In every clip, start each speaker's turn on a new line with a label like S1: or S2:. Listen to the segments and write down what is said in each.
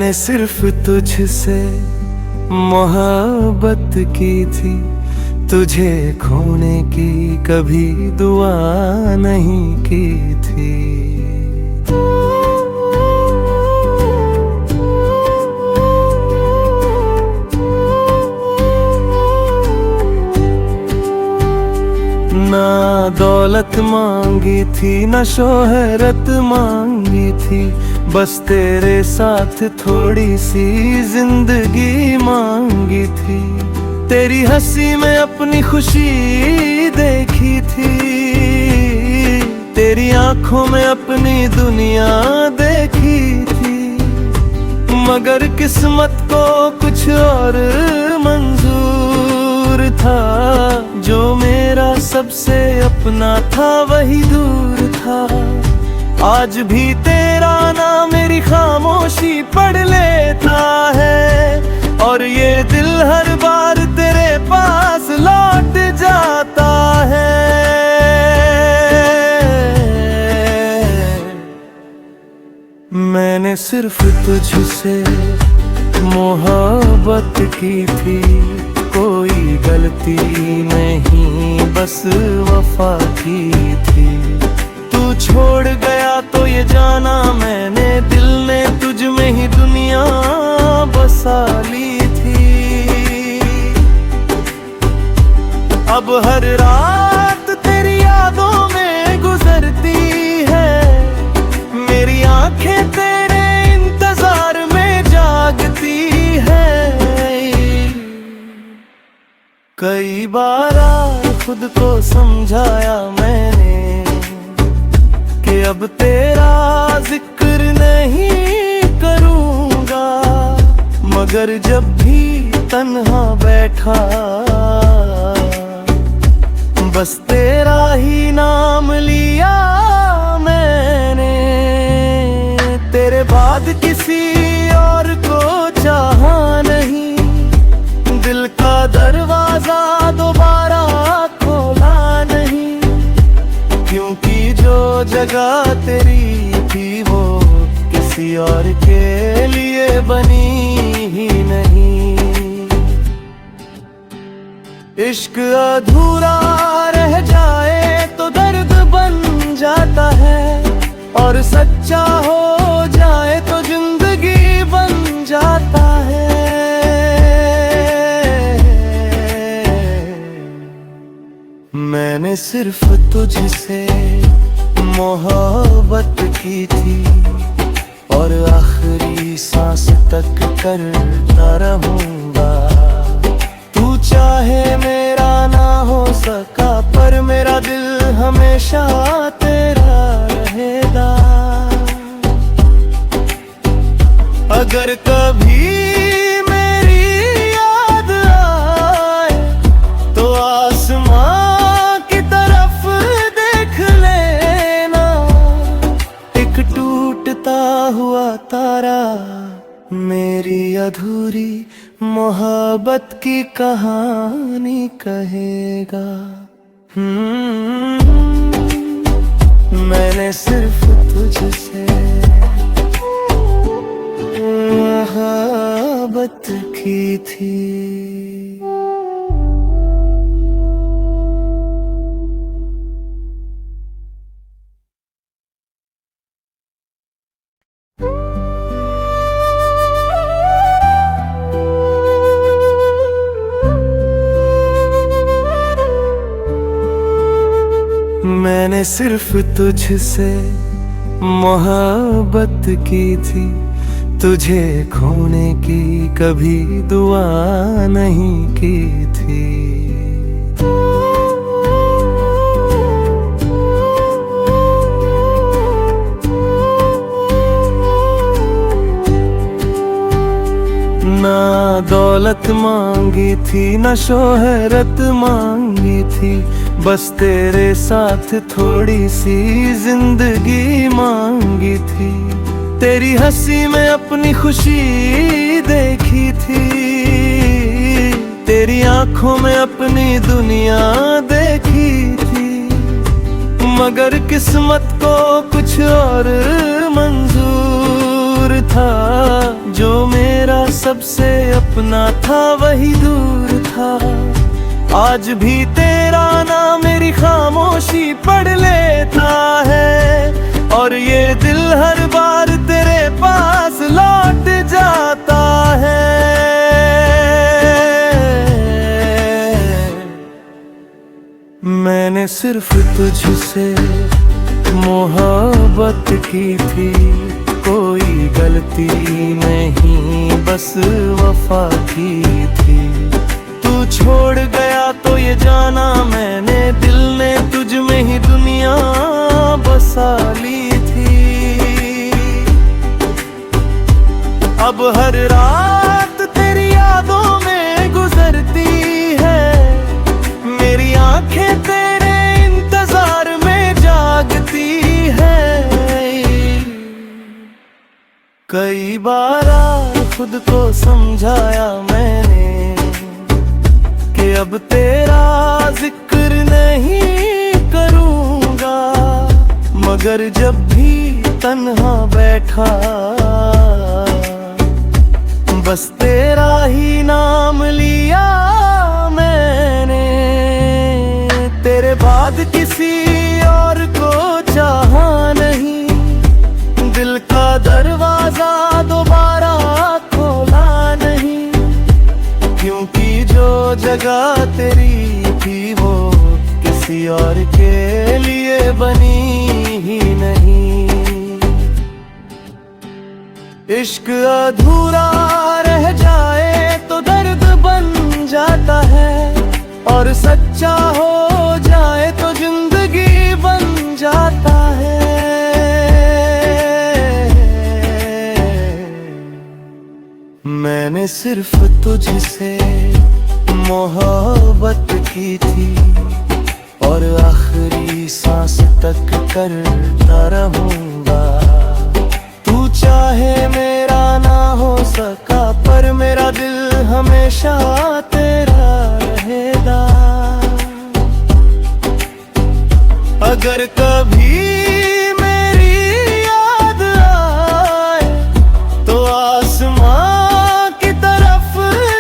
S1: मैंने सिर्फ तुझसे मोहब्बत की थी, तुझे खोने की कभी दुआ नहीं की थी। ना दौलत मांगी थी, ना शोहरत मांगी थी, बस तेरे साथ थोड़ी सी जिंदगी मांगी थी। तेरी हंसी में अपनी खुशी देखी थी, तेरी आंखों में अपनी दुनिया देखी थी। मगर किस्मत को कुछ और मंजूर था, जो मेरा सबसे अपना था वही दूर था। आज भी तेरा नाम मेरी खामोशी पढ़ लेता है, और ये दिल हर बार तेरे पास लौट जाता है। मैंने सिर्फ तुझसे मोहब्बत की थी, कोई गलती नहीं बस वफा की थी। तू छोड़ गया तो ये जाना मैंने, दिल ने तुझ में ही दुनिया बसा ली थी। अब हर रात तेरी यादों में गुजरती है, मेरी आंखें तेरे इंतजार में जागती है। कई बार खुद को समझाया मैंने कि अब तेरा जिक्र नहीं करूंगा, मगर जब भी तन्हा बैठा बस तेरा ही नाम लिया मैंने। तेरे बाद किसी और को चाहा नहीं, दिल का दरवाजा दोबारा खोला नहीं, क्योंकि जो जगह तेरी थी वो किसी और के लिए बनी ही नहीं। इश्क अधूरा रह जाए तो दर्द बन जाता है, और सच्चा हो जाए तो जिंदगी बन जाता है। मैंने सिर्फ तुझसे मोहब्बत की थी, और आखिरी सांस तक करता रहूंगा। तू चाहे मेरा ना हो सका, पर मेरा दिल हमेशा तेरा रहेगा। अगर कभी मेरी याद आए तो आसमां की तरफ देख लेना, एक टूटता हुआ तारा मेरी अधूरी मोहब्बत की कहानी कहेगा। मैंने सिर्फ तुझसे मोहब्बत की थी। मैंने सिर्फ तुझसे मोहब्बत की थी, तुझे खोने की कभी दुआ नहीं की थी। ना दौलत मांगी थी, ना शोहरत मांगी थी, बस तेरे साथ थोड़ी सी जिंदगी मांगी थी। तेरी हंसी में अपनी खुशी देखी थी, तेरी आंखों में अपनी दुनिया देखी थी। मगर किस्मत को कुछ और मंजूर था, जो मेरा सबसे अपना था वही दूर था। आज भी तेरा नाम मेरी खामोशी पढ़ लेता है, और ये दिल हर बार तेरे पास लौट जाता है। मैंने सिर्फ तुझसे मोहब्बत की थी, कोई गलती नहीं बस वफा की थी। तू छोड़ गया तो ये जाना मैंने, दिल ने तुझ में ही दुनिया बसा ली थी। अब हर रात तेरी यादों में गुजरती है, मेरी आंखें तेरे इंतजार में जागती है। कई बार खुद को समझाया मैंने कि अब तेरा जिक्र नहीं करूंगा, मगर जब भी तन्हा बैठा बस तेरा ही नाम लिया मैंने। तेरे बाद किसी और को चाहा नहीं, दिल का दरवाजा दोबारा खोला नहीं, क्योंकि जो जगह तेरी थी वो किसी और के लिए बनी ही नहीं। इश्क अधूरा रह जाए तो दर्द बन जाता है, और सच्चा हो जाए तो जिंदगी बन जाता है। मैंने सिर्फ तुझसे मोहब्बत की थी, और आखिरी सांस तक करता रहूंगा। तू चाहे मेरा ना हो सका, पर मेरा दिल हमेशा तेरा रहेगा। अगर कभी मेरी याद आए तो आसमां की तरफ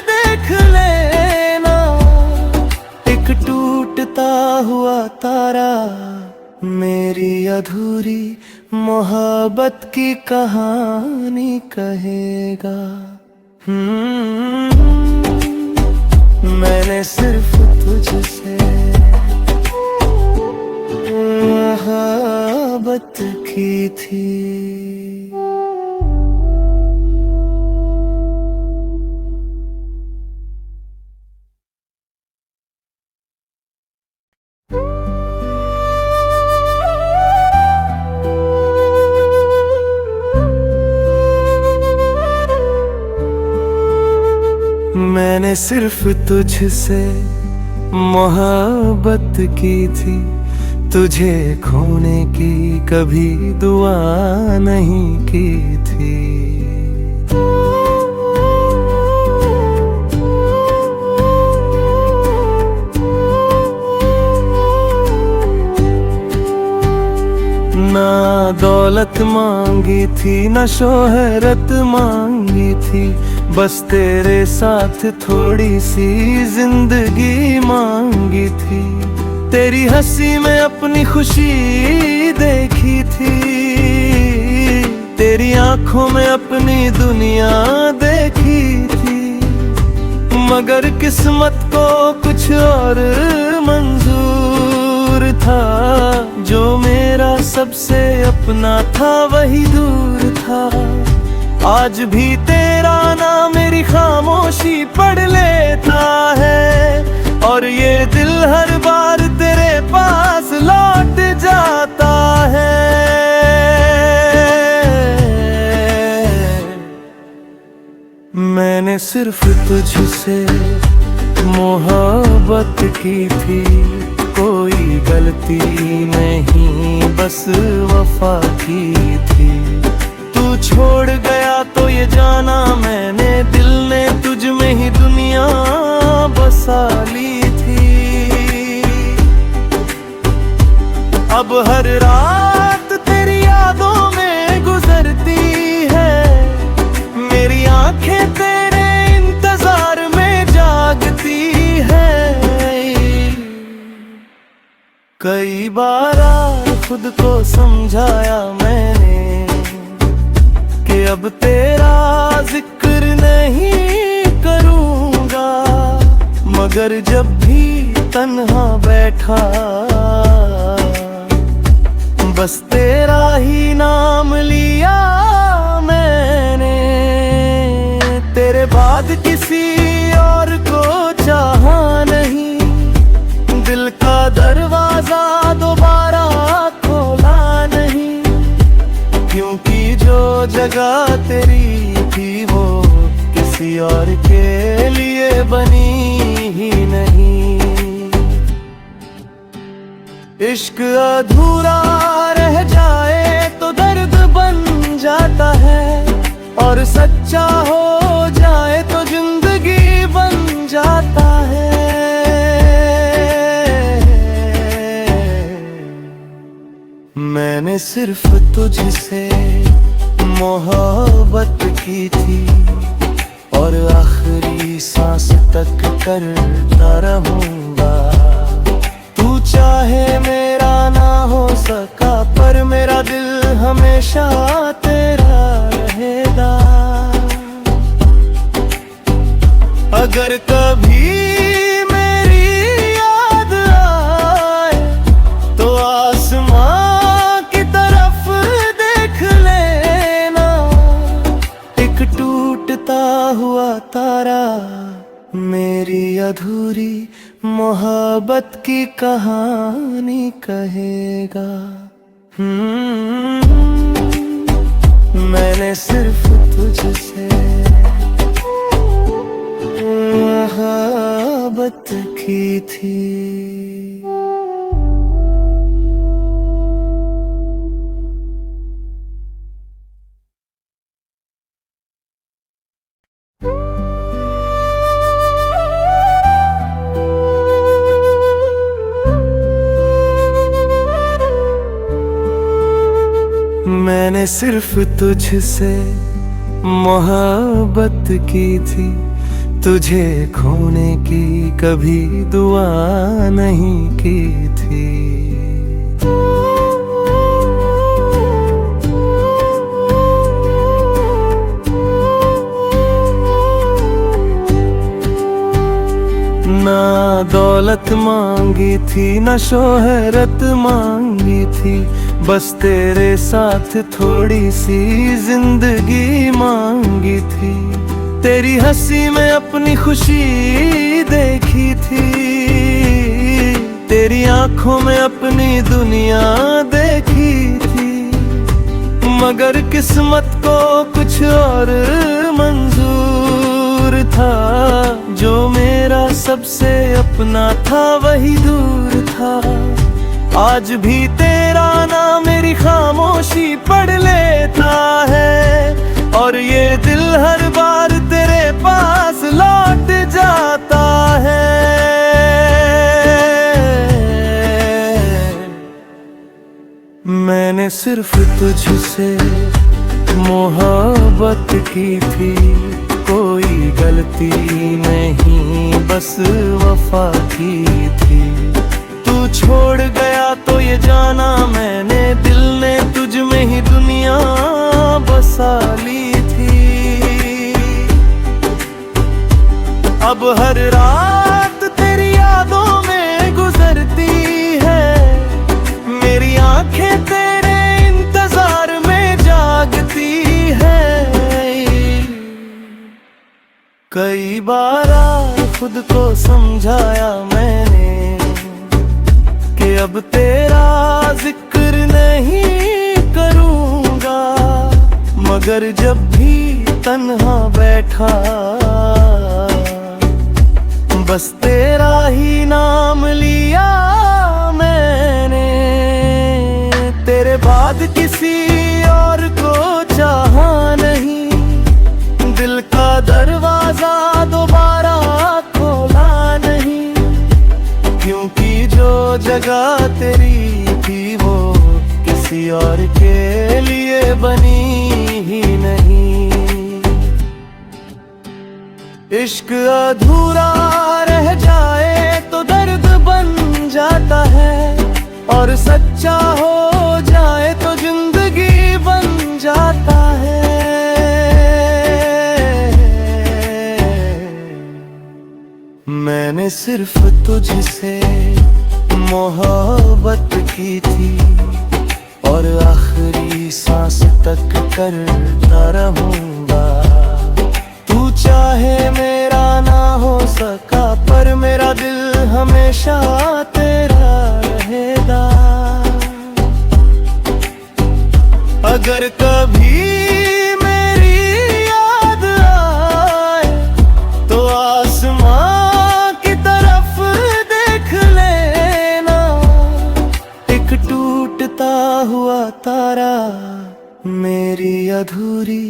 S1: देख लेना, एक टूटता हुआ तारा मेरी अधूरी मोहब्बत की कहानी कहेगा। मैंने सिर्फ तुझसे मोहब्बत की थी। मैंने सिर्फ तुझसे मोहब्बत की थी, तुझे खोने की कभी दुआ नहीं की थी। ना दौलत मांगी थी ना शोहरत मांगी थी, बस तेरे साथ थोड़ी सी जिंदगी मांगी थी। तेरी हंसी में अपनी खुशी देखी थी, तेरी आंखों में अपनी दुनिया देखी थी। मगर किस्मत को कुछ और मंजूर था, जो मेरा सबसे अपना था वही दूर था। आज भी तेरा नाम मेरी खामोशी पढ़ लेता है, और ये दिल हर बार तेरे पास लौट जाता है। मैंने सिर्फ तुझसे मोहब्बत की थी, कोई गलती नहीं बस वफा की थी। तू छोड़ गया तो ये जाना मैंने, दिल ने तुझ में ही दुनिया बसा ली थी। अब हर रात तेरी यादों में गुजरती है, मेरी कई बार खुद को समझाया मैंने कि अब तेरा जिक्र नहीं करूँगा, मगर जब भी तन्हा बैठा बस तेरा ही नाम लिया मैंने। तेरे बाद किसी और को चाहा नहीं, दिल का दरवाजा दोबारा खोला नहीं, क्योंकि जो जगह तेरी थी वो किसी और के लिए बनी ही नहीं। इश्क अधूरा रह जाए तो दर्द बन जाता है, और सच्चा हो जाए तो जिंदगी बन जाता है। मैंने सिर्फ तुझसे मोहब्बत की थी, और आखिरी सांस तक करता रहूंगा। तू चाहे मेरा ना हो सका, पर मेरा दिल हमेशा तेरा रहेगा। अगर कभी मेरी याद आए तो आसमां की तरफ देख लेना, एक टूटता हुआ तारा मेरी अधूरी मोहब्बत की कहानी कहेगा। मैंने सिर्फ तुझसे मोहब्बत की थी। मैंने सिर्फ तुझसे मोहब्बत की थी, तुझे खोने की कभी दुआ नहीं की थी। ना दौलत मांगी थी, ना शोहरत मांगी थी, बस तेरे साथ थोड़ी सी जिंदगी मांगी थी। तेरी हंसी में अपनी खुशी देखी थी, तेरी आंखों में अपनी दुनिया देखी थी, मगर किस्मत को कुछ और मंजूर था। जो मेरा सबसे अपना था वही दूर था। आज भी तेरा नाम मेरी खामोशी पढ़ लेता है, और ये दिल हर बार तेरे पास लौट जाता है। मैंने सिर्फ तुझसे मोहब्बत की थी, कोई गलती नहीं बस वफा की थी। तू छोड़ गया तो ये जाना मैंने, दिल ने तुझ में ही दुनिया बसा ली थी। अब हर रात तेरी यादों में गुजरती है, मेरी आंखें तेरे इंतजार में जागती है। कई बार खुद को समझाया मैंने कि अब तेरा जिक्र नहीं करूँगा, मगर जब भी तन्हा बैठा बस तेरा ही नाम लिया मैंने। तेरे बाद किसी और को चाहा नहीं, दिल का दरवाजा दोबारा खोला नहीं, क्योंकि जो जगह तेरी थी वो किसी और के लिए बनी ही नहीं। इश्क अधूरा रह जाए तो दर्द बन जाता है, सच्चा हो जाए तो जिंदगी बन जाता है। मैंने सिर्फ तुझसे मोहब्बत की थी और आखिरी सांस तक करता रहूंगा। तू चाहे मेरा ना हो सका पर मेरा दिल हमेशा तेरा रहेगा। अगर कभी मेरी याद आए तो आसमां की तरफ देख लेना। एक टूटता हुआ तारा मेरी अधूरी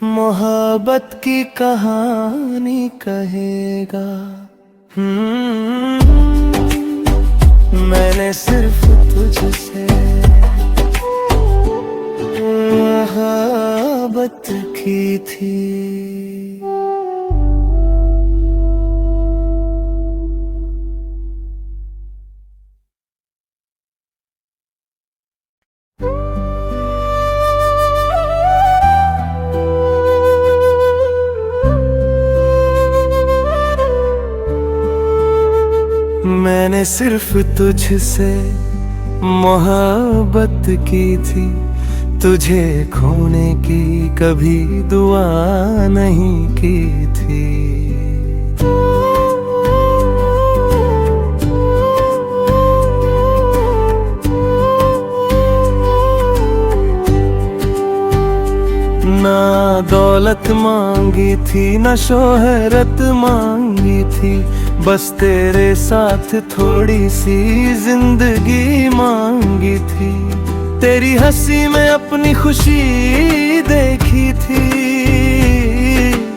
S1: मोहब्बत की कहानी कहेगा। मैंने सिर्फ तुझसे मोहब्बत की थी। मैंने सिर्फ तुझसे मोहब्बत की थी, तुझे खोने की कभी दुआ नहीं की थी। ना दौलत मांगी थी ना शोहरत मांगी थी, बस तेरे साथ थोड़ी सी जिंदगी मांगी थी। तेरी हंसी में अपनी खुशी देखी थी,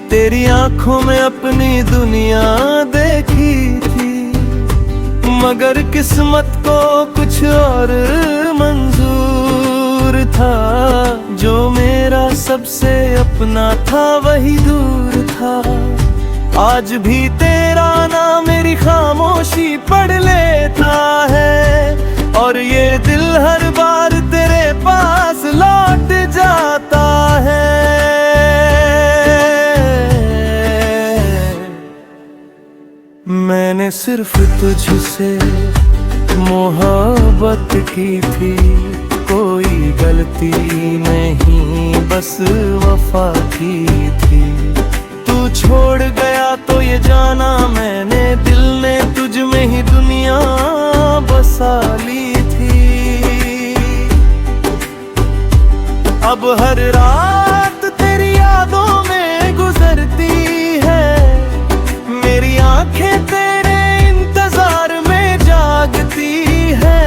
S1: तेरी आंखों में अपनी दुनिया देखी थी। मगर किस्मत को कुछ और मंजूर था, जो मेरा सबसे अपना था वही दूर था। आज भी तेरा नाम मेरी खामोशी पढ़ लेता है, और ये दिल हर बार तेरे पास लौट जाता है। मैंने सिर्फ तुझसे मोहब्बत की थी, कोई गलती नहीं बस वफा की थी। तू छोड़ गया तो ये जाना मैंने, दिल ने तुझ में ही दुनिया बसा ली थी। अब हर रात तेरी यादों में गुजरती है, मेरी आंखें तेरे इंतजार में जागती है।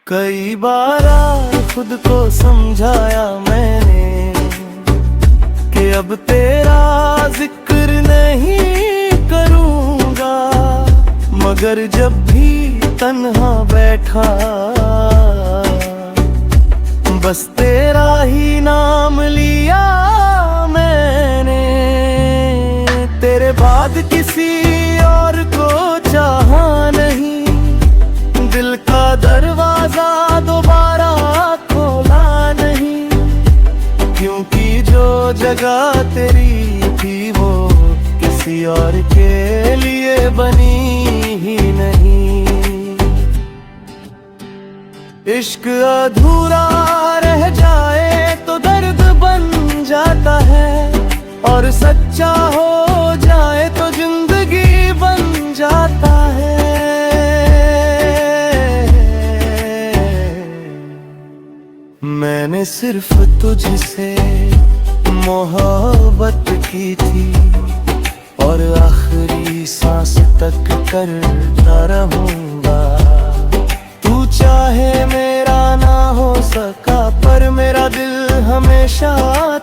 S1: कई बार खुद को समझाया मैंने कि अब तेरा जिक्र नहीं करूंगा, मगर जब भी तन्हा बैठा बस तेरा ही नाम लिया मैंने। तेरे बाद किसी और को चाहा नहीं, दिल का दरवाजा दोबारा खोला नहीं, क्योंकि जो जगह तेरी थी वो किसी और के लिए बनी ही नहीं। इश्क अधूरा रह जाए तो दर्द बन जाता है, और सच्चा हो जाए तो जिंदगी बन जाता है। मैंने सिर्फ तुझसे मोहब्बत की थी, और आखिरी सांस तक करता रहूंगा। तू चाहे मेरा ना हो सका पर मेरा दिल हमेशा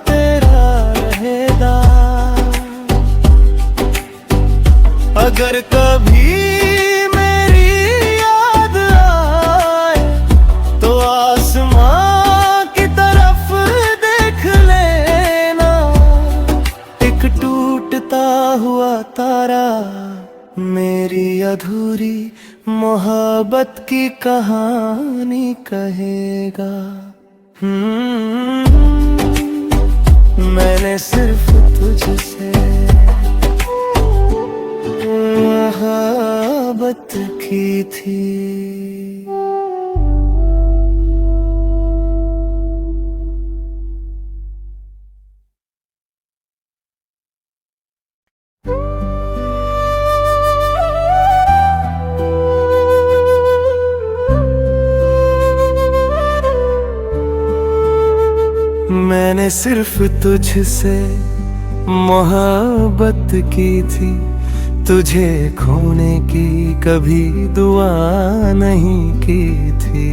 S1: तेरा रहेगा। अगर कभी मेरी याद आए तो आसमां की तरफ देख लेना। एक टूटता हुआ तारा मेरी अधूरी मोहब्बत की कहानी कहेगा। मैंने सिर्फ तुझसे मोहब्बत की थी। मैंने सिर्फ तुझसे मोहब्बत की थी, तुझे खोने की कभी दुआ नहीं की थी।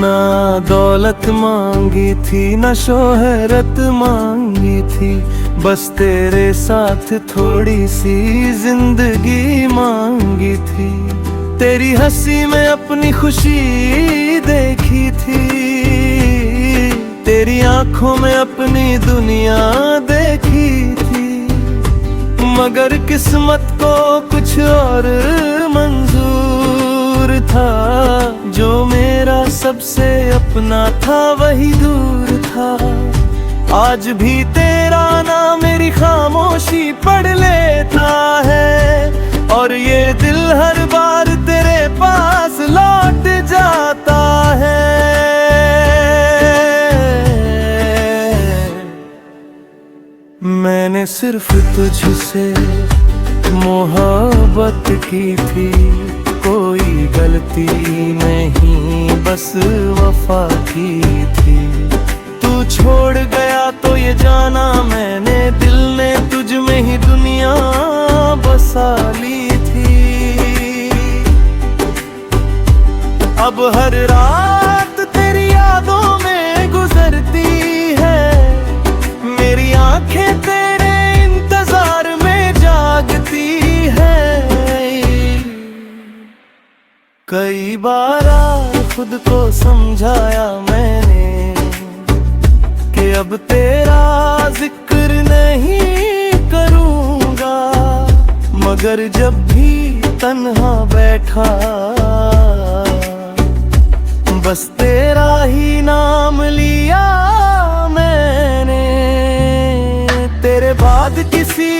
S1: ना दौलत मांगी थी, ना शोहरत मांगी थी, बस तेरे साथ थोड़ी सी जिंदगी मांगी थी। तेरी हंसी में अपनी खुशी देखी थी, तेरी आंखों में अपनी दुनिया देखी थी। मगर किस्मत को कुछ और मंजूर था, जो मेरा सबसे अपना था वही दूर था। आज भी तेरा नाम मेरी खामोशी पढ़ लेता है, और ये दिल हर बार तेरे पास लौट जाता है। मैंने सिर्फ तुझसे मोहब्बत की थी, कोई गलती नहीं बस वफा की थी। तू छोड़ गया तो ये जाना मैंने, दिल ने तुझ में ही दुनिया बसा ली थी। अब हर रात तेरी यादों में गुजरती है, मेरी आंखें तेरे इंतजार में जागती है। कई बार खुद को समझाया मैंने कि अब तेरा जिक्र नहीं करूंगा, मगर जब भी तन्हा बैठा बस तेरा ही नाम लिया मैंने। तेरे बाद किसी